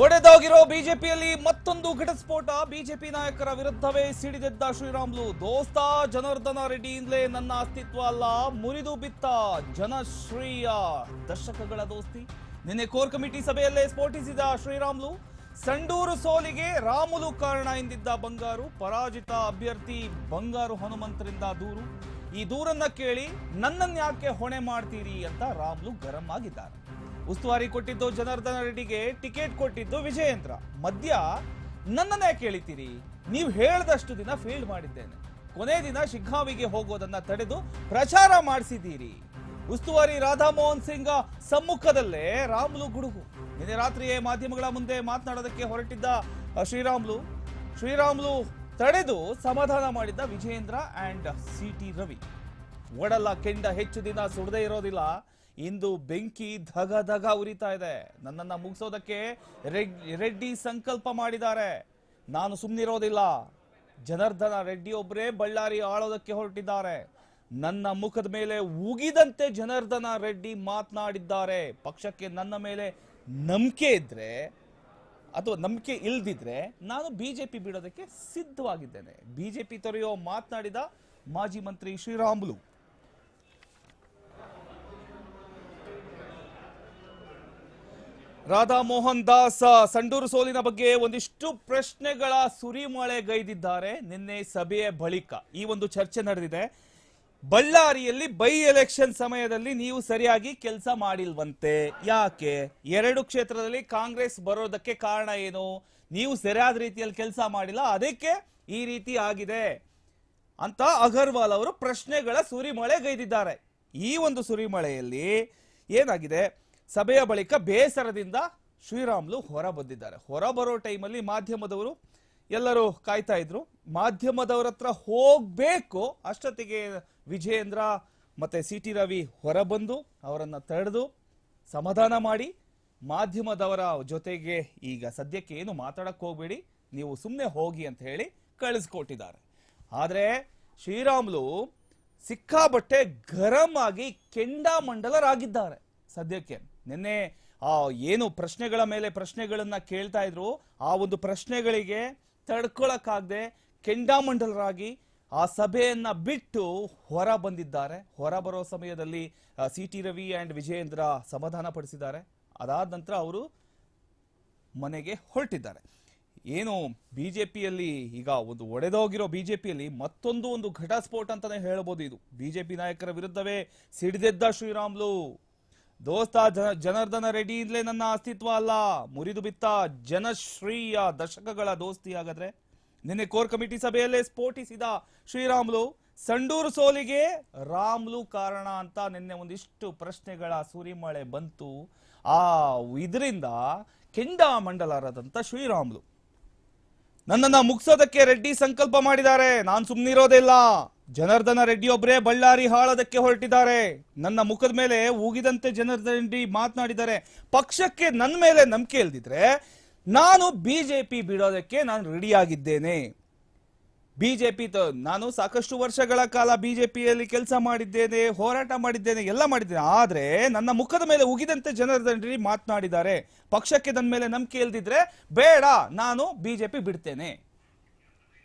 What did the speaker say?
ಒಡೆದೋಗಿರೋ ಬಿಜೆಪಿಯಲ್ಲಿ ಮತ್ತೊಂದು ಘಟಸ್ಫೋಟ. ಬಿಜೆಪಿ ನಾಯಕರ ವಿರುದ್ಧವೇ ಸಿಡಿದೆದ್ದ ಶ್ರೀರಾಮುಲು. ದೋಸ್ತ ಜನಾರ್ದನ ರೆಡ್ಡಿಯಿಂದಲೇ ನನ್ನ ಅಸ್ತಿತ್ವ ಅಲ್ಲ, ಮುರಿದು ಬಿತ್ತ ಜನಶ್ರೀಯ ದಶಕಗಳ ದೋಸ್ತಿ. ನಿನ್ನೆ ಕೋರ್ ಕಮಿಟಿ ಸಭೆಯಲ್ಲೇ ಸ್ಫೋಟಿಸಿದ ಶ್ರೀರಾಮುಲು. ಸಂಡೂರು ಸೋಲಿಗೆ ರಾಮುಲು ಕಾರಣ ಎಂದಿದ್ದ ಬಂಗಾರು. ಪರಾಜಿತ ಅಭ್ಯರ್ಥಿ ಬಂಗಾರು ಹನುಮಂತರಿಂದ ದೂರು. ಈ ದೂರನ್ನ ಕೇಳಿ ನನ್ನನ್ಯಾಕೆ ಹೊಣೆ ಮಾಡ್ತೀರಿ ಅಂತ ರಾಮುಲು ಗರಂ ಆಗಿದ್ದಾರೆ. ಉಸ್ತುವಾರಿ ಕೊಟ್ಟಿದ್ದು ಜನಾರ್ದನ ರೆಡ್ಡಿಗೆ, ಟಿಕೆಟ್ ಕೊಟ್ಟಿದ್ದು ವಿಜಯೇಂದ್ರ. ಮಧ್ಯ ನನ್ನನ್ನೇ ಕೇಳಿತೀರಿ? ನೀವು ಹೇಳ್ದಷ್ಟು ದಿನ ಫೀಲ್ಡ್ ಮಾಡಿದ್ದೇನೆ, ಕೊನೆ ದಿನ ಶಿಗ್ಗಾವಿಗೆ ಹೋಗೋದನ್ನ ತಡೆದು ಪ್ರಚಾರ ಮಾಡಿಸಿದ್ದೀರಿ. ಉಸ್ತುವಾರಿ ರಾಧಾ ಮೋಹನ್ ಸಿಂಗ್ ಸಮ್ಮುಖದಲ್ಲೇ ರಾಮುಲು ಗುಡುಗು. ನಿನ್ನೆ ರಾತ್ರಿಯೇ ಮಾಧ್ಯಮಗಳ ಮುಂದೆ ಮಾತನಾಡೋದಕ್ಕೆ ಹೊರಟಿದ್ದ ಶ್ರೀರಾಮುಲು ತಡೆದು ಸಮಾಧಾನ ಮಾಡಿದ್ದ ವಿಜಯೇಂದ್ರ ಅಂಡ್ ಸಿಟಿ ರವಿ. ಒಡಲ ಕೆಂಡ ಹೆಚ್ಚು ದಿನ ಸುಡದೇ ಇರೋದಿಲ್ಲ, ಇಂದು ಬೆಂಕಿ ಧಗ ಧಗ ಉರಿತಾ ಇದೆ. ನನ್ನನ್ನ ಮುಗಿಸೋದಕ್ಕೆ ರೆಡ್ಡಿ ಸಂಕಲ್ಪ ಮಾಡಿದ್ದಾರೆ. ನಾನು ಸುಮ್ಮನಿರೋದಿಲ್ಲ. ಜನಾರ್ದನ ರೆಡ್ಡಿ ಒಬ್ಬರೇ ಬಳ್ಳಾರಿ ಆಳೋದಕ್ಕೆ ಹೊರಟಿದ್ದಾರೆ. ನನ್ನ ಮುಖದ ಮೇಲೆ ಉಗಿದಂತೆ ಜನಾರ್ದನ ರೆಡ್ಡಿ ಮಾತನಾಡಿದ್ದಾರೆ. ಪಕ್ಷಕ್ಕೆ ನನ್ನ ಮೇಲೆ ನಂಬಿಕೆ ಇದ್ರೆ ಅಥವಾ ನಂಬಿಕೆ ಇಲ್ದಿದ್ರೆ ನಾನು ಬಿಜೆಪಿ ಬಿಡೋದಕ್ಕೆ ಸಿದ್ಧವಾಗಿದ್ದೇನೆ. ಬಿಜೆಪಿ ತೊರೆಯೋ ಮಾತನಾಡಿದ ಮಾಜಿ ಮಂತ್ರಿ ಶ್ರೀರಾಮುಲು. ರಾಧಾ ಮೋಹನ್ ದಾಸ್ ಸಂಡೂರು ಸೋಲಿನ ಬಗ್ಗೆ ಒಂದಿಷ್ಟು ಪ್ರಶ್ನೆಗಳ ಸುರಿಮಳೆಗೈದಿದ್ದಾರೆ. ನಿನ್ನೆ ಸಭೆಯ ಬಳಿಕ ಈ ಒಂದು ಚರ್ಚೆ ನಡೆದಿದೆ. ಬಳ್ಳಾರಿಯಲ್ಲಿ ಬೈ ಎಲೆಕ್ಷನ್ ಸಮಯದಲ್ಲಿ ನೀವು ಸರಿಯಾಗಿ ಕೆಲಸ ಮಾಡಿಲ್ವಂತೆ, ಯಾಕೆ? 2 ಕ್ಷೇತ್ರದಲ್ಲಿ ಕಾಂಗ್ರೆಸ್ ಬರೋದಕ್ಕೆ ಕಾರಣ ಏನು? ನೀವು ಸರಿಯಾದ ರೀತಿಯಲ್ಲಿ ಕೆಲಸ ಮಾಡಿಲ್ಲ, ಅದಕ್ಕೆ ಈ ರೀತಿ ಆಗಿದೆ ಅಂತ ಅಗರ್ವಾಲ್ ಅವರು ಪ್ರಶ್ನೆಗಳ ಸುರಿಮಳೆಗೈದಿದ್ದಾರೆ. ಈ ಒಂದು ಸುರಿಮಳೆಯಲ್ಲಿ ಏನಾಗಿದೆ? ಸಭೆಯ ಬಳಿಕ ಬೇಸರದಿಂದ ಶ್ರೀರಾಮುಲು ಹೊರ ಬಂದಿದ್ದಾರೆ. ಹೊರ ಬರೋ ಟೈಮಲ್ಲಿ ಮಾಧ್ಯಮದವರು ಎಲ್ಲರೂ ಕಾಯ್ತಾ ಇದ್ರು. ಮಾಧ್ಯಮದವರ ಹತ್ರ ಹೋಗ್ಬೇಕು ಅಷ್ಟೊತ್ತಿಗೆ ವಿಜಯೇಂದ್ರ ಮತ್ತೆ ಸಿಟಿ ರವಿ ಹೊರ ಬಂದು ಅವರನ್ನ ತಡೆದು ಸಮಾಧಾನ ಮಾಡಿ, ಮಾಧ್ಯಮದವರ ಜೊತೆಗೆ ಈಗ ಸದ್ಯಕ್ಕೆ ಏನು ಮಾತಾಡಕ್ ಹೋಗ್ಬೇಡಿ, ನೀವು ಸುಮ್ಮನೆ ಹೋಗಿ ಅಂತ ಹೇಳಿ ಕಳಿಸ್ಕೊಟ್ಟಿದ್ದಾರೆ. ಆದ್ರೆ ಶ್ರೀರಾಮುಲು ಸಿಕ್ಕಾಬಟ್ಟೆ ಗರಂ ಆಗಿ ಕೆಂಡಾಮಂಡಲರಾಗಿದ್ದಾರೆ. ಸದ್ಯಕ್ಕೆ ನಿನ್ನೆ ಏನು ಪ್ರಶ್ನೆಗಳ ಮೇಲೆ ಪ್ರಶ್ನೆಗಳನ್ನ ಕೇಳ್ತಾ ಇದ್ರು, ಆ ಒಂದು ಪ್ರಶ್ನೆಗಳಿಗೆ ತಡ್ಕೊಳಕ್ಕಾಗದೆ ಕೆಂಡಾಮಂಡಲರಾಗಿ ಆ ಸಭೆಯನ್ನ ಬಿಟ್ಟು ಹೊರ ಬಂದಿದ್ದಾರೆ. ಹೊರ ಬರೋ ಸಮಯದಲ್ಲಿ ಸಿಟಿ ರವಿ ಅಂಡ್ ವಿಜಯೇಂದ್ರ ಸಮಾಧಾನ ಪಡಿಸಿದ್ದಾರೆ. ಅದಾದ ನಂತರ ಅವರು ಮನೆಗೆ ಹೊರಟಿದ್ದಾರೆ. ಏನು ಬಿಜೆಪಿಯಲ್ಲಿ ಈಗ ಒಂದು ಒಡೆದೋಗಿರೋ ಬಿಜೆಪಿಯಲ್ಲಿ ಮತ್ತೊಂದು ಒಂದು ಘಟಸ್ಫೋಟ ಅಂತಾನೆ ಹೇಳ್ಬೋದು. ಇದು ಬಿಜೆಪಿ ನಾಯಕರ ವಿರುದ್ಧವೇ ಸಿಡಿದೆದ್ದ ಶ್ರೀರಾಮುಲು. ದೋಸ್ತ ಜನಾರ್ದನ ರೆಡ್ಡಿಯಿಂದಲೇ ನನ್ನ ಅಸ್ತಿತ್ವ ಅಲ್ಲ, ಮುರಿದು ಬಿತ್ತ ಜನಶ್ರೀಯ ದಶಕಗಳ ದೋಸ್ತಿ. ಹಾಗಾದ್ರೆ ನಿನ್ನೆ ಕೋರ್ ಕಮಿಟಿ ಸಭೆಯಲ್ಲೇ ಸ್ಫೋಟಿಸಿದ ಶ್ರೀರಾಮುಲು. ಸಂಡೂರು ಸೋಲಿಗೆ ರಾಮುಲು ಕಾರಣ ಅಂತ ನಿನ್ನೆ ಒಂದಿಷ್ಟು ಪ್ರಶ್ನೆಗಳ ಸುರಿಮಳೆ ಬಂತು. ಇದರಿಂದ ಕೆಂಡಾಮಂಡಲರಾದಂತ ಶ್ರೀರಾಮುಲು, ನನ್ನನ್ನ ಮುಗಿಸೋದಕ್ಕೆ ರೆಡ್ಡಿ ಸಂಕಲ್ಪ ಮಾಡಿದ್ದಾರೆ, ನಾನು ಸುಮ್ಮನಿರೋದಿಲ್ಲ. ಜನಾರ್ದನ ರೆಡ್ಡಿ ಒಬ್ಬರೇ ಬಳ್ಳಾರಿ ಹಾಳೋದಕ್ಕೆ ಹೊರಟಿದ್ದಾರೆ. ನನ್ನ ಮುಖದ ಮೇಲೆ ಊಗಿದಂತೆ ಜನಾರ್ದನ ರೆಡ್ಡಿ ಮಾತನಾಡಿದ್ದಾರೆ. ಪಕ್ಷಕ್ಕೆ ನನ್ನ ಮೇಲೆ ನಂಬಿಕೆ ಇಲ್ದಿದ್ರೆ ನಾನು ಬಿಜೆಪಿ ಬಿಡೋದಕ್ಕೆ ನಾನು ರೆಡಿಯಾಗಿದ್ದೇನೆ. ಬಿಜೆಪಿ ನಾನು ಸಾಕಷ್ಟು ವರ್ಷಗಳ ಕಾಲ ಬಿಜೆಪಿಯಲ್ಲಿ ಕೆಲಸ ಮಾಡಿದ್ದೇನೆ, ಹೋರಾಟ ಮಾಡಿದ್ದೇನೆ, ಎಲ್ಲ ಮಾಡಿದ್ದೇನೆ. ಆದ್ರೆ ನನ್ನ ಮುಖದ ಮೇಲೆ ಉಗಿದಂತೆ ಜನಾರ್ದನ ರೆಡ್ಡಿ ಮಾತನಾಡಿದ್ದಾರೆ. ಪಕ್ಷಕ್ಕೆ ನನ್ನ ಮೇಲೆ ನಂಬಿಕೆ ಇಲ್ದಿದ್ರೆ ಬೇಡ, ನಾನು ಬಿಜೆಪಿ ಬಿಡ್ತೇನೆ.